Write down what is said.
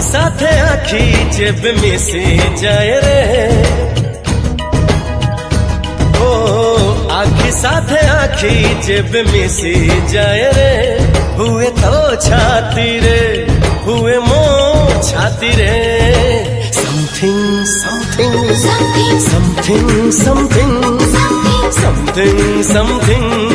साथे आखी जेब मिसी जाए रे, ओ आखी साथे आखी जेब मिसी जाए रे, हुए तो छाती रे, हुए मो छाती रे, something something something something something something